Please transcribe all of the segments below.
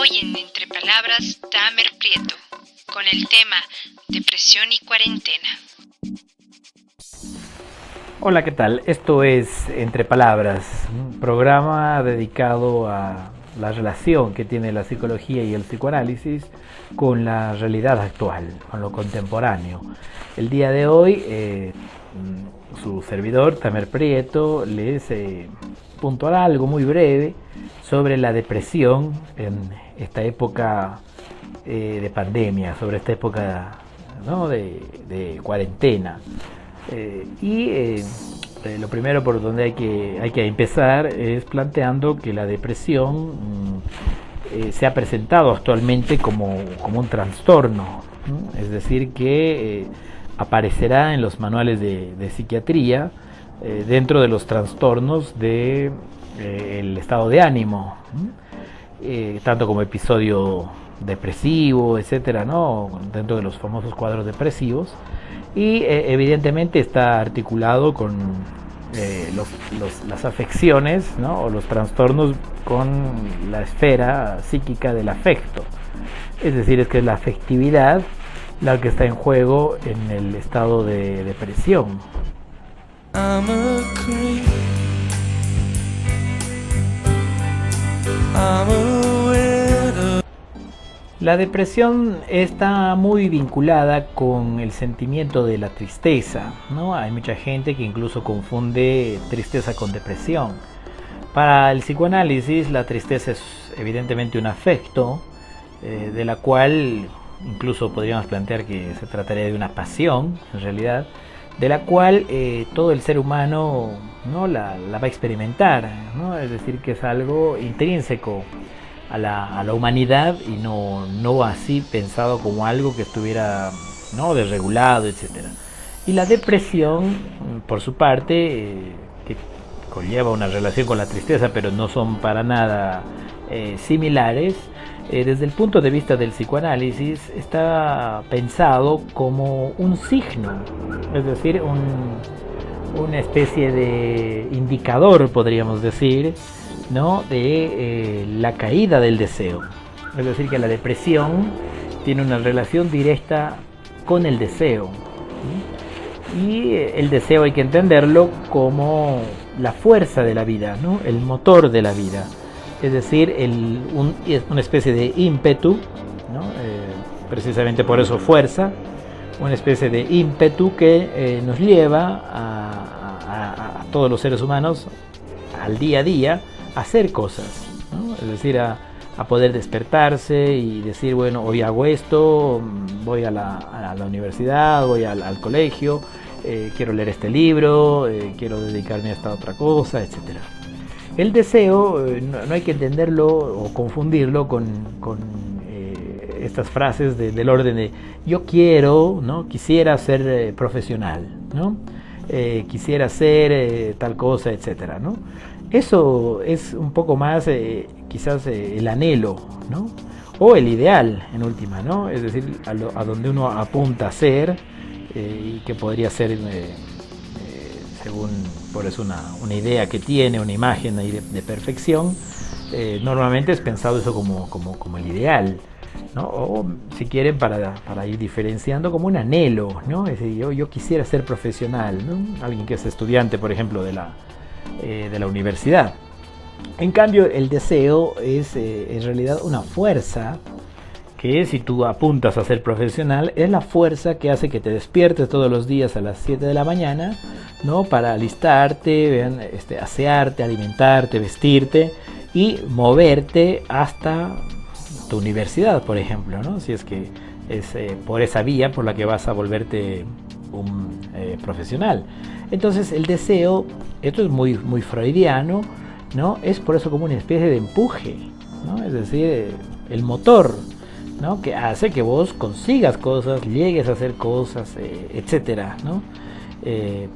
Hoy en Entre Palabras, Tamer Prieto, con el tema Depresión y Cuarentena. Hola, ¿qué tal? Esto es Entre Palabras, un programa dedicado a la relación que tiene la psicología y el psicoanálisis con la realidad actual, con lo contemporáneo. El día de hoy, su servidor, Tamer Prieto, les puntuará algo muy breve sobre la depresión en esta época de pandemia, sobre esta época, ¿no?, de cuarentena. Lo primero por donde hay que empezar es planteando que la depresión se ha presentado actualmente como un trastorno, ¿no? Es decir, que aparecerá en los manuales de psiquiatría dentro de los trastornos de el estado de ánimo, tanto como episodio depresivo, etcétera, ¿no?, dentro de los famosos cuadros depresivos. Y evidentemente está articulado con las afecciones, ¿no?, o los trastornos con la esfera psíquica del afecto. Es decir, es que es la afectividad la que está en juego en el estado de depresión. La depresión está muy vinculada con el sentimiento de la tristeza, ¿no? Hay mucha gente que incluso confunde tristeza con depresión. Para el psicoanálisis, la tristeza es evidentemente un afecto, de la cual incluso podríamos plantear que se trataría de una pasión, en realidad, de la cual todo el ser humano, ¿no?, la va a experimentar, ¿no? Es decir, que es algo intrínseco a la humanidad y no así pensado como algo que estuviera, ¿no?, desregulado, etc. Y la depresión, por su parte, que conlleva una relación con la tristeza, pero no son para nada similares, desde el punto de vista del psicoanálisis está pensado como un signo, es decir, una especie de indicador, podríamos decir, ¿no?, de la caída del deseo. Es decir, que la depresión tiene una relación directa con el deseo, ¿sí? Y el deseo hay que entenderlo como la fuerza de la vida, ¿no?, el motor de la vida. Es decir, una especie de ímpetu, ¿no?, precisamente por eso fuerza, una especie de ímpetu que nos lleva a todos los seres humanos al día a día a hacer cosas, ¿no? Es decir, a poder despertarse y decir, bueno, hoy hago esto, voy a la universidad, voy al colegio, quiero leer este libro, quiero dedicarme a esta otra cosa, etc. El deseo no hay que entenderlo o confundirlo con estas frases del orden de yo quiero, ¿no?, quisiera ser profesional, ¿no?, quisiera ser tal cosa, etcétera, ¿no? Eso es un poco más quizás el anhelo, ¿no?, o el ideal en última, ¿no? Es decir, a donde uno apunta a ser, y que podría ser según por eso una idea que tiene, una imagen ahí de perfección. Normalmente es pensado eso como el ideal, ¿no? O si quieren, para ir diferenciando, como un anhelo, ¿no? Es decir, yo quisiera ser profesional, ¿no? Alguien que es estudiante, por ejemplo, de la universidad. En cambio, el deseo es en realidad una fuerza que, si tú apuntas a ser profesional, es la fuerza que hace que te despiertes todos los días a las 7 de la mañana, ¿no?, para alistarte, asearte, alimentarte, vestirte y moverte hasta tu universidad, por ejemplo, ¿no?, si es que es por esa vía por la que vas a volverte un profesional. Entonces el deseo, esto es muy, muy freudiano, ¿no?, es por eso como una especie de empuje, ¿no?, es decir, el motor, ¿no?, que hace que vos consigas cosas, llegues a hacer cosas, etcétera, ¿no?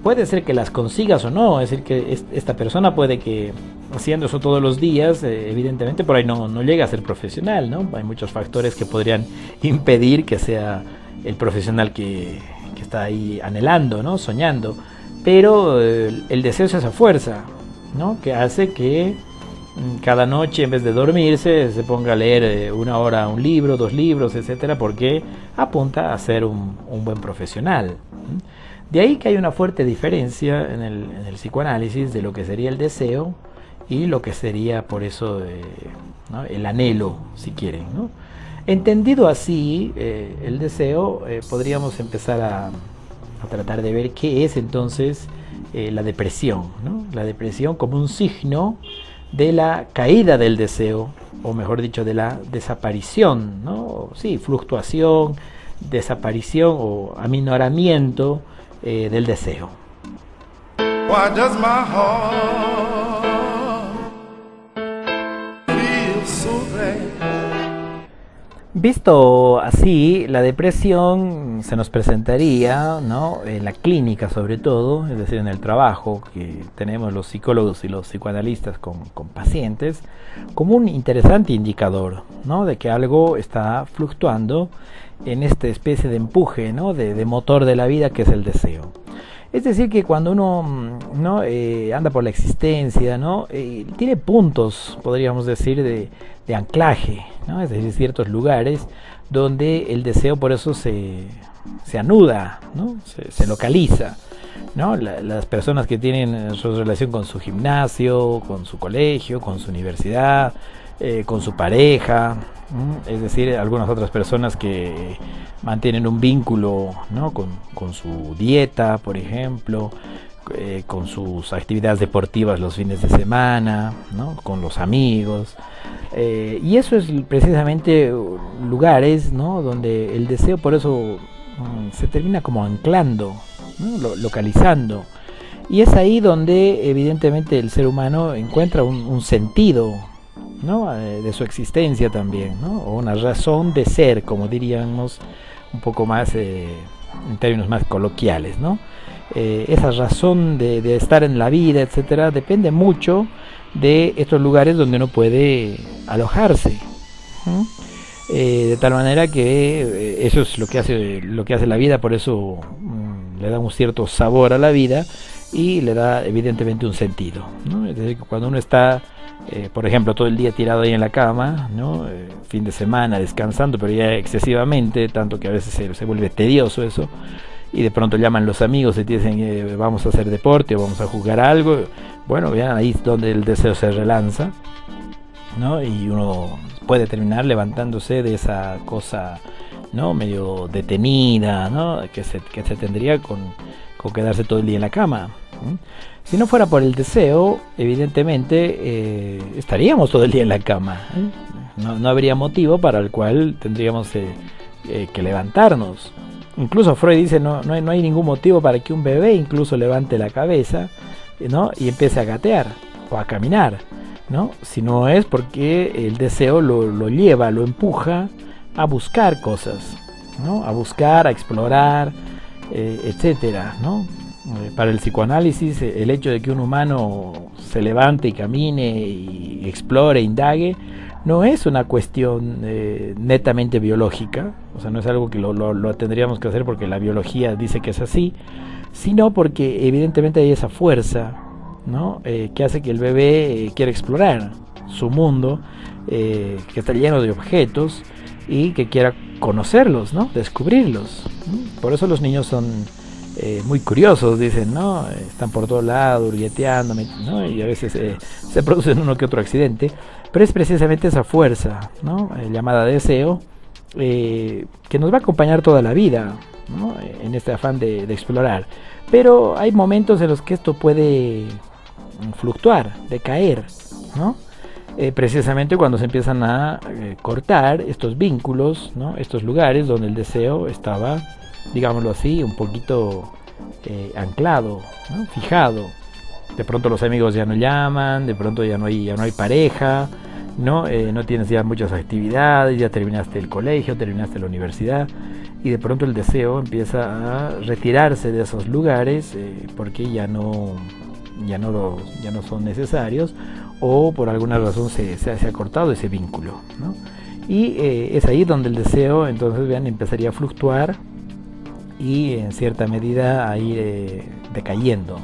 Puede ser que las consigas o no, es decir, que esta persona puede que haciendo eso todos los días, evidentemente por ahí no llega a ser profesional, ¿no? Hay muchos factores que podrían impedir que sea el profesional que está ahí anhelando, ¿no?, soñando, pero el deseo es esa fuerza, ¿no?, que hace que cada noche en vez de dormirse se ponga a leer 1 hora un libro, 2 libros, etcétera, porque apunta a ser un buen profesional. De ahí que hay una fuerte diferencia en el psicoanálisis de lo que sería el deseo y lo que sería, por eso, ¿no?, el anhelo, si quieren, ¿no? Entendido así, el deseo, podríamos empezar a tratar de ver qué es entonces la depresión, ¿no? La depresión como un signo de la caída del deseo, o mejor dicho, de la desaparición, ¿no? Sí, fluctuación, desaparición o aminoramiento del deseo. Why does my heart feel so bad? Visto así, la depresión se nos presentaría, ¿no?, en la clínica sobre todo, es decir, en el trabajo que tenemos los psicólogos y los psicoanalistas con pacientes, como un interesante indicador, ¿no?, de que algo está fluctuando en esta especie de empuje, ¿no?, de motor de la vida que es el deseo. Es decir, que cuando uno, ¿no?, anda por la existencia, ¿no?, tiene puntos, podríamos decir, de anclaje, ¿no?, es decir, ciertos lugares donde el deseo por eso se anuda, ¿no?, se localiza, ¿no? Las personas que tienen su relación con su gimnasio, con su colegio, con su universidad, con su pareja, es decir, algunas otras personas que mantienen un vínculo, ¿no?, con su dieta, por ejemplo, con sus actividades deportivas los fines de semana, ¿no?, con los amigos, y eso es precisamente lugares, ¿no?, donde el deseo por eso se termina como anclando, ¿no?, localizando, y es ahí donde evidentemente el ser humano encuentra un sentido, ¿no?, de su existencia también, ¿no?, o una razón de ser, como diríamos un poco más en términos más coloquiales, ¿no? Esa razón de estar en la vida, etcétera, depende mucho de estos lugares donde uno puede alojarse, de tal manera que eso es lo que hace la vida, por eso le da un cierto sabor a la vida y le da evidentemente un sentido, ¿no? Es decir, que cuando uno está, por ejemplo, todo el día tirado ahí en la cama, ¿no?, fin de semana descansando, pero ya excesivamente, tanto que a veces se vuelve tedioso eso, y de pronto llaman los amigos y te dicen vamos a hacer deporte o vamos a jugar algo. Bueno, vean, ahí es donde el deseo se relanza, ¿no?, y uno puede terminar levantándose de esa cosa, ¿no?, medio detenida, ¿no?, que se tendría con quedarse todo el día en la cama. Si no fuera por el deseo, evidentemente estaríamos todo el día en la cama, no habría motivo para el cual tendríamos que levantarnos. Incluso Freud dice no hay ningún motivo para que un bebé incluso levante la cabeza, ¿no?, y empiece a gatear o a caminar, ¿no?, si no es porque el deseo lo lleva, lo empuja a buscar cosas, ¿no?, a buscar, a explorar, etcétera, ¿no? Para el psicoanálisis, el hecho de que un humano se levante y camine y explore, indague, no es una cuestión netamente biológica, o sea, no es algo que lo tendríamos que hacer porque la biología dice que es así, sino porque evidentemente hay esa fuerza, ¿no?, que hace que el bebé quiera explorar su mundo, que está lleno de objetos y que quiera conocerlos, ¿no?, descubrirlos, ¿no? Por eso los niños son muy curiosos, dicen, ¿no?, están por todos lados, hurgueteando, ¿no?, y a veces se producen uno que otro accidente, pero es precisamente esa fuerza, ¿no?, llamada deseo, que nos va a acompañar toda la vida, ¿no?, en este afán de explorar. Pero hay momentos en los que esto puede fluctuar, decaer, ¿no? Precisamente cuando se empiezan a cortar estos vínculos, ¿no?, estos lugares donde el deseo estaba, digámoslo así, un poquito anclado, ¿no?, fijado. De pronto los amigos ya no llaman, de pronto ya no hay pareja, ¿no? No tienes ya muchas actividades, ya terminaste el colegio, terminaste la universidad, y de pronto el deseo empieza a retirarse de esos lugares porque ya no son necesarios, o por alguna razón se ha cortado ese vínculo, ¿no? Y es ahí donde el deseo, entonces, vean, empezaría a fluctuar y en cierta medida a ir decayendo.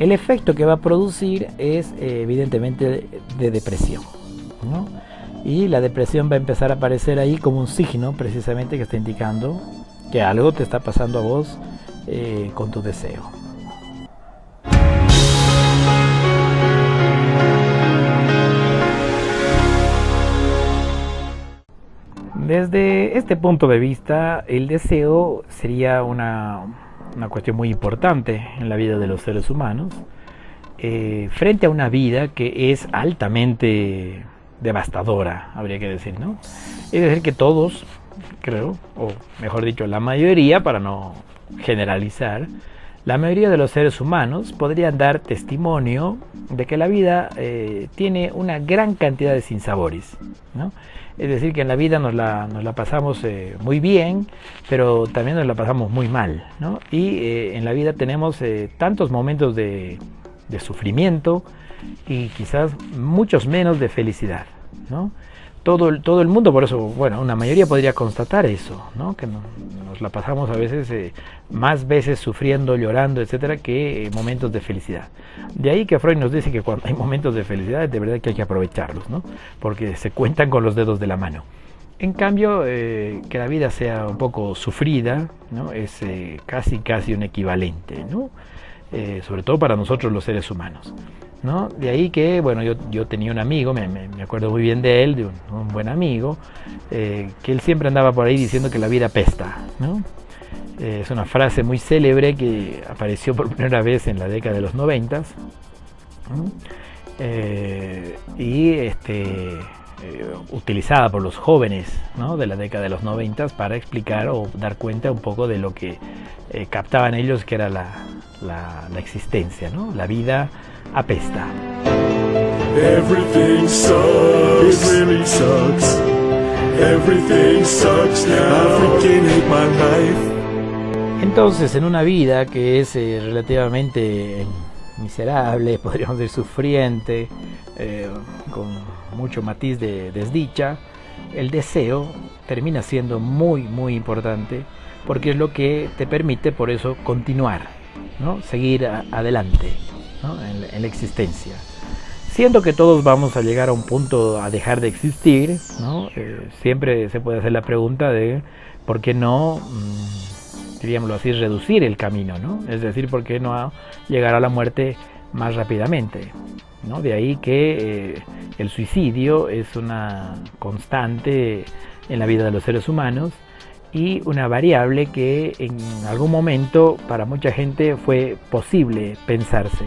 el efecto que va a producir es evidentemente de depresión, ¿no? Y la depresión va a empezar a aparecer ahí como un signo precisamente que está indicando que algo te está pasando a vos con tu deseo. Desde este punto de vista, el deseo sería una cuestión muy importante en la vida de los seres humanos, frente a una vida que es altamente devastadora, habría que decir, ¿no? Es decir, que todos, creo, o mejor dicho, la mayoría, para no generalizar, la mayoría de los seres humanos podrían dar testimonio de que la vida tiene una gran cantidad de sinsabores, ¿no? Es decir, que en la vida nos la pasamos muy bien, pero también nos la pasamos muy mal, ¿no? Y en la vida tenemos tantos momentos de sufrimiento y quizás muchos menos de felicidad, ¿no? Todo el mundo, por eso, bueno, una mayoría podría constatar eso, ¿no? Que nos la pasamos a veces, más veces sufriendo, llorando, etcétera, que momentos de felicidad. De ahí que Freud nos dice que cuando hay momentos de felicidad, de verdad que hay que aprovecharlos, ¿no? Porque se cuentan con los dedos de la mano. En cambio, que la vida sea un poco sufrida, ¿no? Es casi un equivalente, ¿no? Sobre todo para nosotros los seres humanos, ¿no? De ahí que, bueno, yo tenía un amigo, me acuerdo muy bien de él, de un buen amigo, que él siempre andaba por ahí diciendo que la vida apesta, ¿no? Es una frase muy célebre que apareció por primera vez en la década de los 90, ¿no? Utilizada por los jóvenes, ¿no? De la década de los 90 para explicar o dar cuenta un poco de lo que captaban ellos que era la existencia, ¿no? La vida apesta. Everything sucks. It really sucks. Everything sucks now. I freaking hate my life. Entonces, en una vida que es relativamente miserable, podríamos decir sufriente, con mucho matiz de desdicha, el deseo termina siendo muy importante, porque es lo que te permite, por eso, continuar, ¿no? Seguir adelante, ¿no? en la existencia. Siendo que todos vamos a llegar a un punto a dejar de existir, ¿no? Siempre se puede hacer la pregunta de por qué no, diríamoslo así, reducir el camino, ¿no? Es decir, por qué no llegar a la muerte más rápidamente, ¿no? De ahí que el suicidio es una constante en la vida de los seres humanos y una variable que en algún momento para mucha gente fue posible pensarse.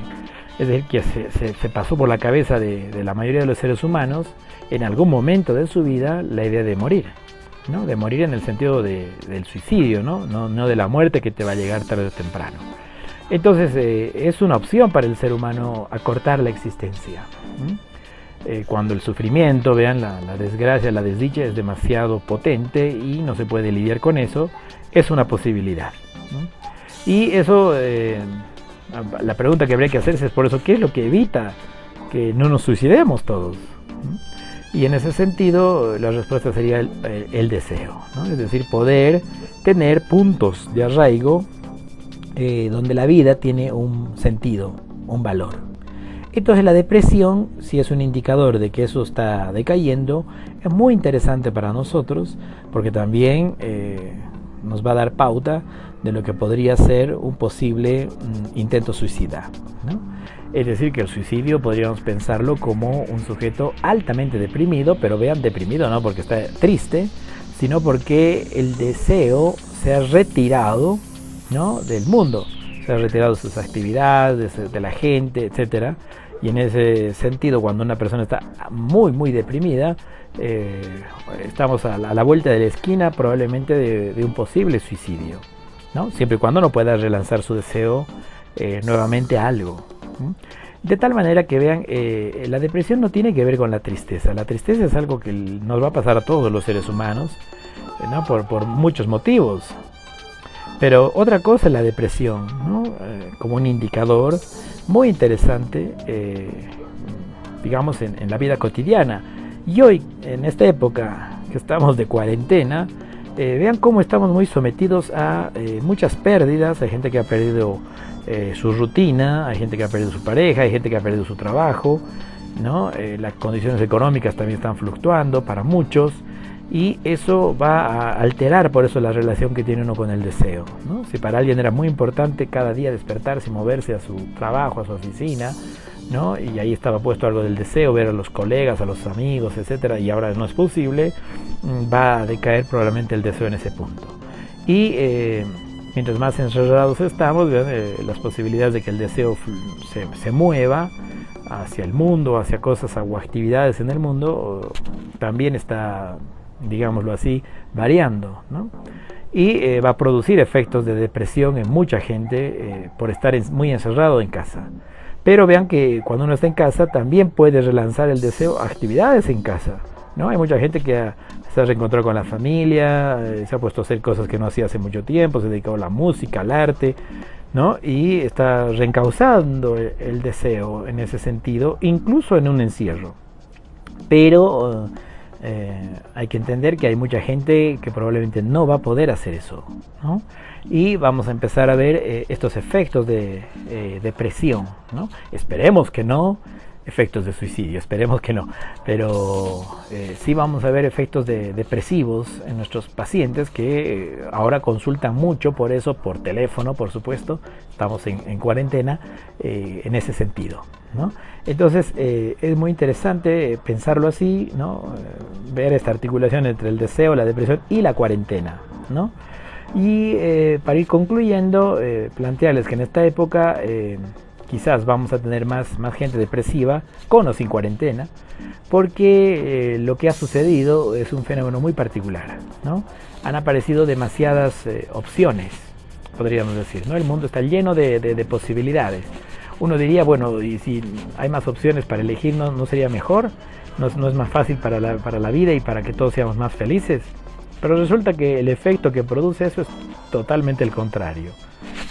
Es decir, que se pasó por la cabeza de la mayoría de los seres humanos en algún momento de su vida la idea de morir, ¿no? De morir en el sentido del suicidio, no de la muerte que te va a llegar tarde o temprano. Entonces es una opción para el ser humano acortar la existencia. Cuando el sufrimiento, vean, la desgracia, la desdicha es demasiado potente y no se puede lidiar con eso, es una posibilidad, ¿no? Y eso, la pregunta que habría que hacerse es por eso, ¿qué es lo que evita que no nos suicidemos todos? Y en ese sentido la respuesta sería el deseo, ¿no? Es decir, poder tener puntos de arraigo donde la vida tiene un sentido, un valor. Entonces la depresión, si es un indicador de que eso está decayendo, es muy interesante para nosotros porque también nos va a dar pauta de lo que podría ser un posible intento suicida, ¿no? Es decir, que el suicidio podríamos pensarlo como un sujeto altamente deprimido, pero vean, deprimido no porque está triste, sino porque el deseo se ha retirado, ¿no? Del mundo, se ha retirado de sus actividades, de la gente, etcétera. Y en ese sentido, cuando una persona está muy deprimida, estamos a la vuelta de la esquina probablemente de un posible suicidio, ¿no? Siempre y cuando no pueda relanzar su deseo nuevamente a algo. De tal manera que vean, la depresión no tiene que ver con la tristeza. La tristeza es algo que nos va a pasar a todos los seres humanos, ¿no? por muchos motivos. Pero otra cosa es la depresión, ¿no? Como un indicador muy interesante, digamos, en la vida cotidiana. Y hoy, en esta época que estamos de cuarentena, vean cómo estamos muy sometidos a muchas pérdidas. Hay gente que ha perdido su rutina, hay gente que ha perdido su pareja, hay gente que ha perdido su trabajo, ¿no? Las condiciones económicas también están fluctuando para muchos, y eso va a alterar por eso la relación que tiene uno con el deseo, ¿no? Si para alguien era muy importante cada día despertarse y moverse a su trabajo, a su oficina, ¿no? Y ahí estaba puesto algo del deseo, ver a los colegas, a los amigos, etcétera, y ahora no es posible, va a decaer probablemente el deseo en ese punto. Y mientras más encerrados estamos, las posibilidades de que el deseo se mueva hacia el mundo, hacia cosas o actividades en el mundo, también está, digámoslo así, variando, ¿no? Y va a producir efectos de depresión en mucha gente por estar muy encerrado en casa. Pero vean que cuando uno está en casa también puede relanzar el deseo a actividades en casa, ¿no? Hay mucha gente que se ha reencontrado con la familia, se ha puesto a hacer cosas que no hacía hace mucho tiempo, se ha dedicado a la música, al arte, ¿no? Y está reencauzando el deseo en ese sentido, incluso en un encierro. Pero hay que entender que hay mucha gente que probablemente no va a poder hacer eso, ¿no? Y vamos a empezar a ver estos efectos de depresión, ¿no? Esperemos que no efectos de suicidio, esperemos que no, pero sí vamos a ver efectos depresivos en nuestros pacientes que ahora consultan mucho, por eso, por teléfono, por supuesto, estamos en cuarentena en ese sentido, ¿no? Entonces es muy interesante pensarlo así, ¿no? Ver esta articulación entre el deseo, la depresión y la cuarentena, ¿no? Y para ir concluyendo, plantearles que en esta época quizás vamos a tener más gente depresiva, con o sin cuarentena, porque lo que ha sucedido es un fenómeno muy particular, ¿no? Han aparecido demasiadas opciones, podríamos decir, ¿no? El mundo está lleno de posibilidades. Uno diría, bueno, y si hay más opciones para elegir, ¿no sería mejor? ¿No es más fácil para la vida y para que todos seamos más felices? Pero resulta que el efecto que produce eso es totalmente el contrario,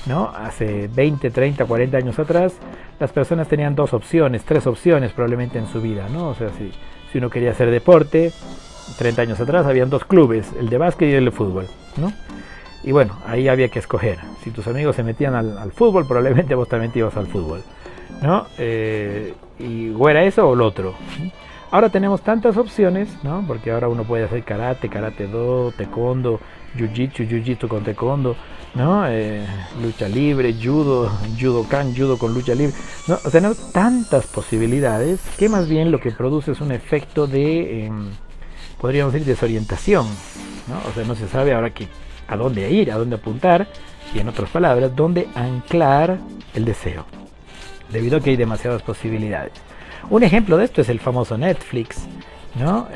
¿no? Hace 20, 30, 40 años atrás, las personas tenían 2 opciones, 3 opciones probablemente en su vida, ¿no? O sea, si uno quería hacer deporte, 30 años atrás habían 2 clubes, el de básquet y el de fútbol, ¿no? Y bueno, ahí había que escoger. Si tus amigos se metían al fútbol, probablemente vos también te ibas al fútbol, ¿no? Y o era eso o lo otro, ¿sí? Ahora tenemos tantas opciones, ¿no? Porque ahora uno puede hacer karate, karate-do, taekwondo, jiu-jitsu con taekwondo, ¿no? Lucha libre, judo, judokan, judo con lucha libre, ¿no? O sea, tenemos tantas posibilidades que más bien lo que produce es un efecto de, podríamos decir, desorientación, ¿no? O sea, no se sabe ahora a dónde ir, a dónde apuntar, y en otras palabras, dónde anclar el deseo, debido a que hay demasiadas posibilidades. Un ejemplo de esto es el famoso Netflix, ¿no?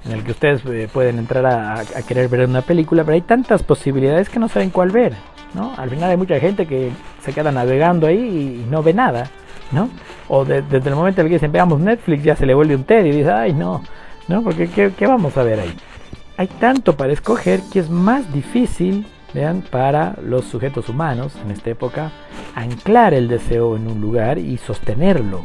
En el que ustedes pueden entrar a querer ver una película, pero hay tantas posibilidades que no saben cuál ver, ¿no? Al final hay mucha gente que se queda navegando ahí y no ve nada, ¿no? O desde el momento en el que dicen veamos Netflix ya se le vuelve un tedio y dice, ay no, porque ¿qué vamos a ver ahí? Hay tanto para escoger que es más difícil, vean, para los sujetos humanos en esta época anclar el deseo en un lugar y sostenerlo,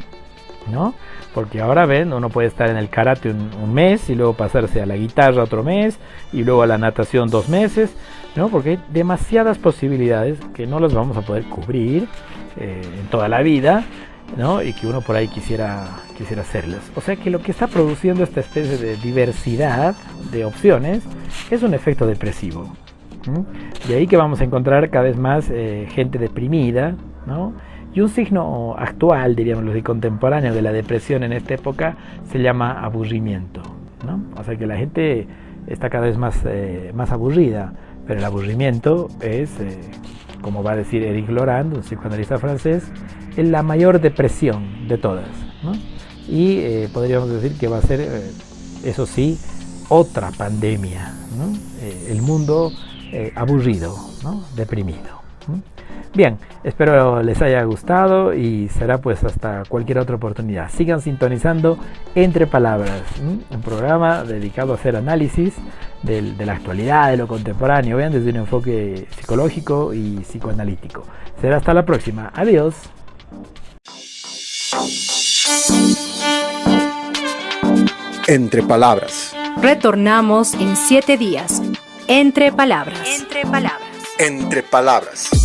¿no? Porque ahora ven, uno puede estar en el karate un mes y luego pasarse a la guitarra otro mes y luego a la natación 2 meses, ¿no? Porque hay demasiadas posibilidades que no las vamos a poder cubrir en toda la vida, ¿no? Y que uno por ahí quisiera hacerlas. O sea que lo que está produciendo esta especie de diversidad de opciones es un efecto depresivo, ¿no? Y ahí que vamos a encontrar cada vez más gente deprimida, ¿no? Y un signo actual, diríamos, y contemporáneo de la depresión en esta época se llama aburrimiento, ¿no? O sea que la gente está cada vez más aburrida, pero el aburrimiento es, como va a decir Eric Laurent, un psicoanalista francés, es la mayor depresión de todas, ¿no? Y podríamos decir que va a ser, eso sí, otra pandemia, ¿no? El mundo aburrido, ¿no? Deprimido, ¿no? Bien, espero les haya gustado y será pues hasta cualquier otra oportunidad. Sigan sintonizando Entre Palabras, un programa dedicado a hacer análisis de la actualidad, de lo contemporáneo, vean, desde un enfoque psicológico y psicoanalítico. Será hasta la próxima. Adiós. Entre Palabras. Retornamos en 7 días. Entre Palabras. Entre Palabras.